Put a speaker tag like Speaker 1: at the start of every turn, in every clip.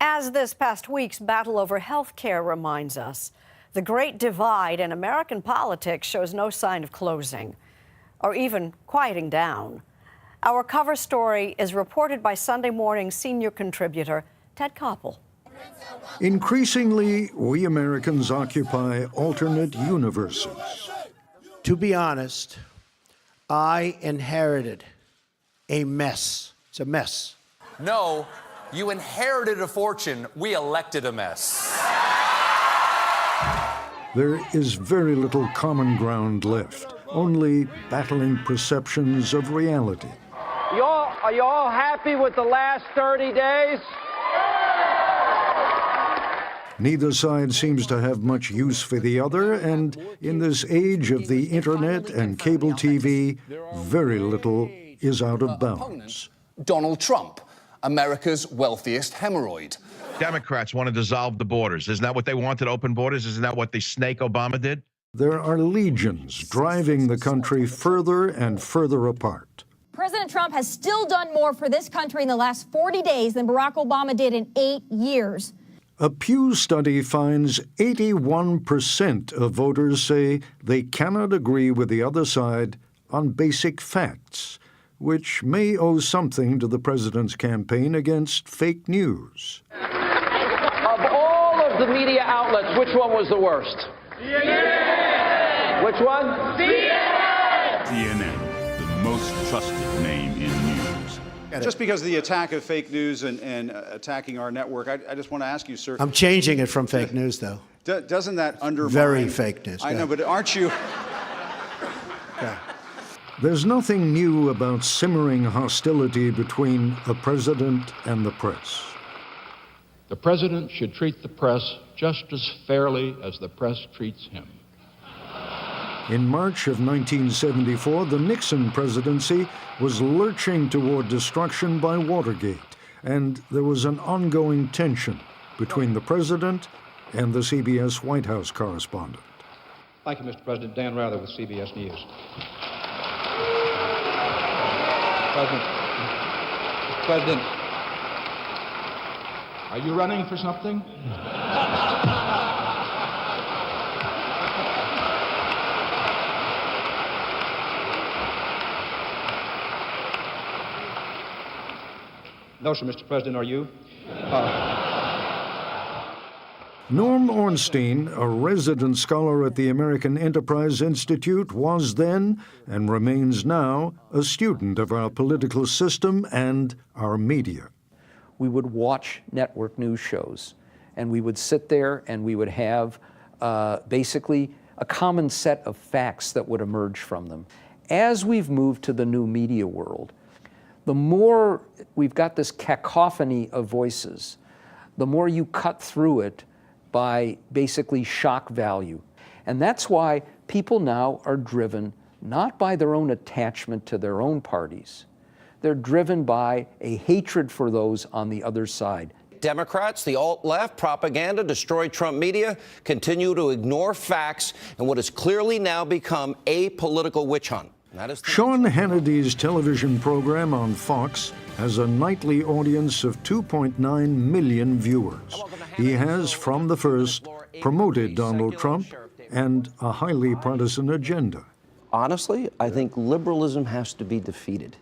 Speaker 1: As this past week's battle over health care reminds us, the great divide in American politics shows no sign of closing or even quieting down. Our cover story is reported by Sunday Morning senior contributor Ted Koppel.
Speaker 2: Increasingly, we Americans occupy alternate universes.
Speaker 3: To be honest, I inherited a mess. It's a mess.
Speaker 4: No, you inherited a fortune. We elected a mess.
Speaker 2: There is very little common ground left, only battling perceptions of reality.
Speaker 5: Are you all happy with the last 30 days?
Speaker 2: Neither side seems to have much use for the other, and in this age of the internet and cable TV, very little is out of bounds.
Speaker 6: Donald Trump, America's wealthiest hemorrhoid.
Speaker 7: Democrats want to dissolve the borders. Isn't that what they wanted, open borders? Isn't that what the snake Obama did?
Speaker 2: There are legions driving the country further and further apart.
Speaker 8: President Trump has still done more for this country in the last 40 days than Barack Obama did in 8 years.
Speaker 2: A Pew study finds 81% of voters say they cannot agree with the other side on basic facts, which may owe something to the president's campaign against fake news.
Speaker 5: Of all of the media outlets, which one was the worst? CNN! Which one? CNN!
Speaker 9: CNN, the most trusted name in news.
Speaker 10: Just because of the attack of fake news and attacking our network, I just want to ask you, sir.
Speaker 3: I'm changing it from fake news, though.
Speaker 10: Doesn't that undermine...
Speaker 3: Very fake news.
Speaker 10: I know, but aren't you...
Speaker 3: Yeah.
Speaker 2: There's nothing new about simmering hostility between the president and the press.
Speaker 11: The president should treat the press just as fairly as the press treats him.
Speaker 2: In March of 1974, the Nixon presidency was lurching toward destruction by Watergate, and there was an ongoing tension between the president and the CBS White House correspondent.
Speaker 12: Thank you, Mr. President. Dan Rather with CBS News. President,
Speaker 11: are you running for something?
Speaker 12: No, sir, Mr. President, are you?
Speaker 2: Norm Ornstein, a resident scholar at the American Enterprise Institute, was then, and remains now, a student of our political system and our media.
Speaker 13: We would watch network news shows, and we would sit there and we would have basically a common set of facts that would emerge from them. As we've moved to the new media world, the more we've got this cacophony of voices, the more you cut through it by basically shock value. And that's why people now are driven not by their own attachment to their own parties. They're driven by a hatred for those on the other side.
Speaker 14: Democrats, the alt-left, propaganda, destroy Trump media, continue to ignore facts and what has clearly now become a political witch hunt.
Speaker 2: Sean Hannity's television program on Fox has a nightly audience of 2.9 million viewers. He has, from the first, promoted Donald Trump and a highly partisan agenda.
Speaker 14: Honestly, I think liberalism has to be defeated.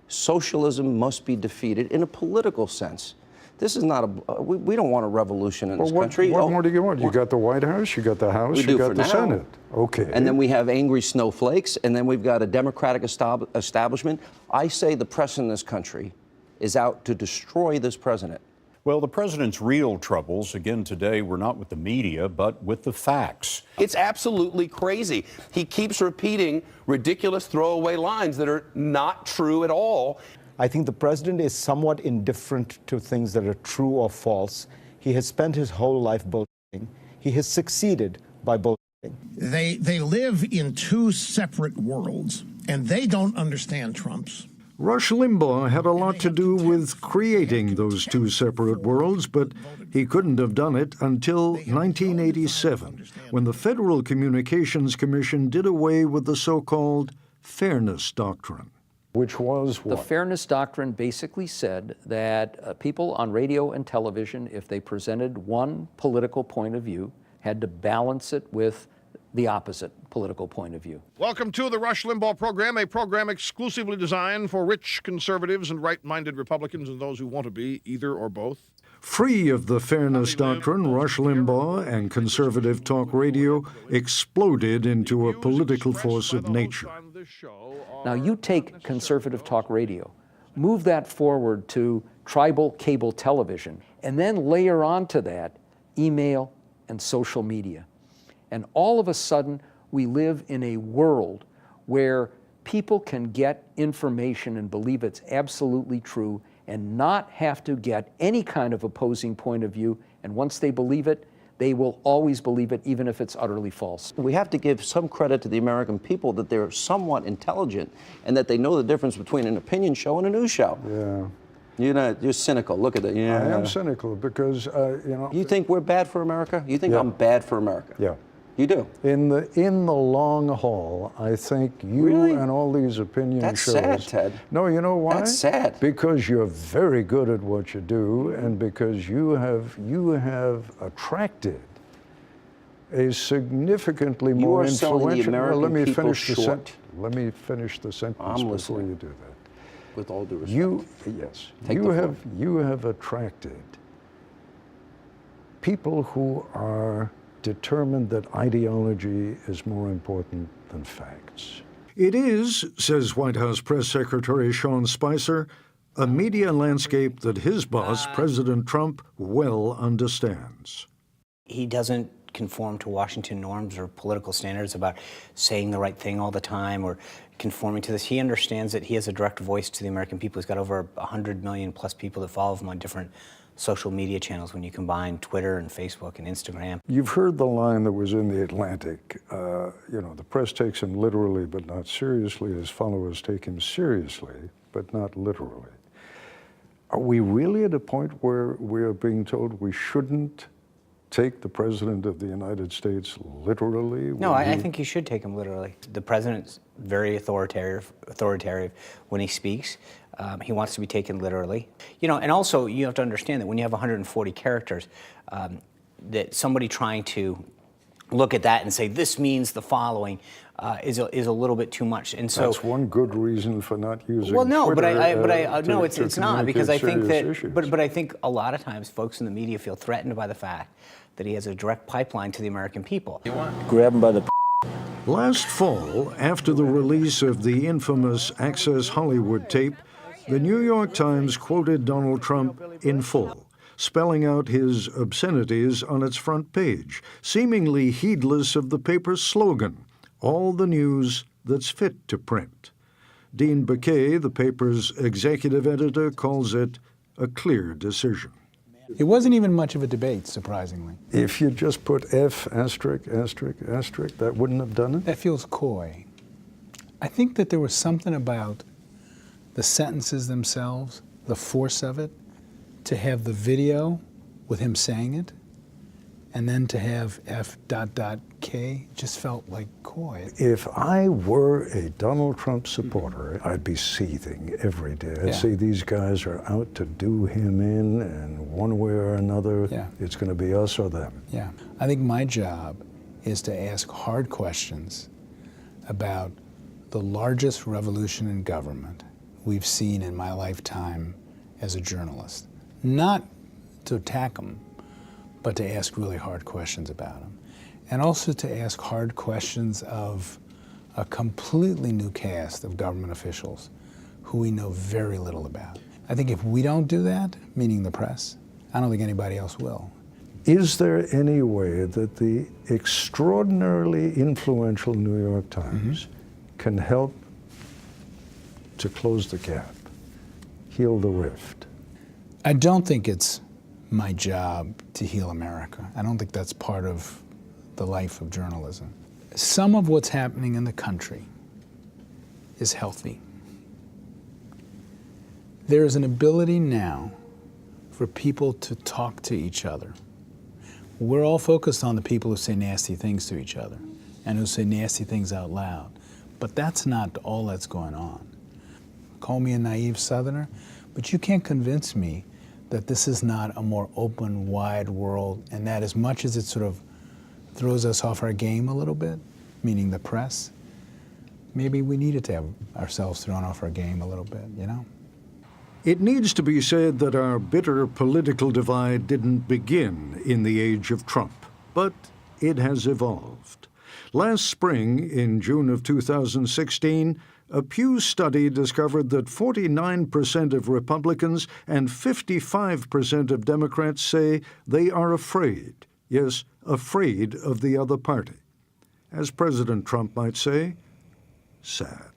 Speaker 14: Socialism must be defeated in a political sense. This is not we don't want a revolution in this country.
Speaker 15: What more do you want? You got the White House, you got the House, you got the Senate. Okay.
Speaker 14: And then we have angry snowflakes, and then we've got a Democratic establishment. I say the press in this country is out to destroy this president.
Speaker 9: Well, the president's real troubles, again today, were not with the media, but with the facts.
Speaker 4: It's absolutely crazy. He keeps repeating ridiculous throwaway lines that are not true at all.
Speaker 16: I think the president is somewhat indifferent to things that are true or false. He has spent his whole life bullshitting. He has succeeded by bullshitting.
Speaker 17: They live in two separate worlds, and they don't understand Trump's.
Speaker 2: Rush Limbaugh had a lot to do with creating those two separate worlds, but he couldn't have done it until 1987, when the Federal Communications Commission did away with the so-called fairness doctrine.
Speaker 15: Which was what?
Speaker 13: The fairness doctrine basically said that people on radio and television, if they presented one political point of view, had to balance it with the opposite political point of view.
Speaker 18: Welcome to the Rush Limbaugh program, a program exclusively designed for rich conservatives and right-minded Republicans and those who want to be either or both.
Speaker 2: Free of the fairness doctrine, Rush Limbaugh and conservative talk radio exploded into a political force of nature.
Speaker 13: Now you take conservative talk radio, move that forward to tribal cable television, and then layer onto that email and social media. And all of a sudden, we live in a world where people can get information and believe it's absolutely true and not have to get any kind of opposing point of view. And once they believe it, they will always believe it, even if it's utterly false.
Speaker 14: We have to give some credit to the American people that they're somewhat intelligent and that they know the difference between an opinion show and a news show.
Speaker 15: Yeah.
Speaker 14: You're cynical. Look at that. Yeah.
Speaker 15: I am cynical because,
Speaker 14: You think we're bad for America? You think I'm bad for America?
Speaker 15: Yeah.
Speaker 14: You do?
Speaker 15: In the long haul, I think you and all these opinion shows...
Speaker 14: That's sad, Ted.
Speaker 15: No, you know why?
Speaker 14: That's sad.
Speaker 15: Because you're very good at what you do, and because you have attracted a significantly more influential...
Speaker 14: selling the American people short.
Speaker 15: Let me finish the sentence before you do that.
Speaker 14: With all due respect.
Speaker 15: Yes.
Speaker 14: Take the floor.
Speaker 15: You have attracted people who are determined that ideology is more important than facts.
Speaker 2: It is, says White House Press Secretary Sean Spicer, a media landscape that his boss, President Trump, well understands.
Speaker 19: He doesn't conform to Washington norms or political standards about saying the right thing all the time or conforming to this. He understands that he has a direct voice to the American people. He's got over 100 million plus people that follow him on different social media channels when you combine Twitter and Facebook and Instagram.
Speaker 15: You've heard the line that was in the Atlantic, the press takes him literally but not seriously, his followers take him seriously but not literally. Are we really at a point where we are being told we shouldn't take the President of the United States literally?
Speaker 19: No, I think you should take him literally. The President's very authoritative when he speaks. He wants to be taken literally. And also you have to understand that when you have 140 characters, that somebody trying to look at that and say, this means the following, is a little bit too much. And so
Speaker 15: that's one good reason for not using
Speaker 19: Well, no,
Speaker 15: Twitter,
Speaker 19: no, it's not, because I think that,
Speaker 15: issues.
Speaker 19: but I think a lot of times folks in the media feel threatened by the fact that he has a direct pipeline to the American people.
Speaker 16: Grab him by the
Speaker 2: Last fall, after the release of the infamous Access Hollywood tape, the New York Times quoted Donald Trump in full, spelling out his obscenities on its front page, seemingly heedless of the paper's slogan, all the news that's fit to print. Dean Baquet, the paper's executive editor, calls it a clear decision.
Speaker 20: It wasn't even much of a debate, surprisingly.
Speaker 15: If you just put F***, that wouldn't have done it?
Speaker 20: That feels coy. I think that there was something about the sentences themselves, the force of it, to have the video with him saying it, and then to have F.K. just felt like coy.
Speaker 15: If I were a Donald Trump supporter, I'd be seething every day. I'd say these guys are out to do him in, and one way or another, it's going to be us or them.
Speaker 20: Yeah. I think my job is to ask hard questions about the largest revolution in government we've seen in my lifetime as a journalist. Not to attack them, but to ask really hard questions about them. And also to ask hard questions of a completely new cast of government officials who we know very little about. I think if we don't do that, meaning the press, I don't think anybody else will.
Speaker 15: Is there any way that the extraordinarily influential New York Times can help to close the gap, heal the rift?
Speaker 20: I don't think it's my job to heal America. I don't think that's part of the life of journalism. Some of what's happening in the country is healthy. There is an ability now for people to talk to each other. We're all focused on the people who say nasty things to each other and who say nasty things out loud, but that's not all that's going on. call me a naive Southerner, but you can't convince me that this is not a more open, wide world, and that as much as it sort of throws us off our game a little bit, meaning the press, maybe we needed to have ourselves thrown off our game a little bit, you know?
Speaker 2: It needs to be said that our bitter political divide didn't begin in the age of Trump, but it has evolved. Last spring, in June of 2016, a Pew study discovered that 49% of Republicans and 55% of Democrats say they are afraid, yes, afraid of the other party. As President Trump might say, sad.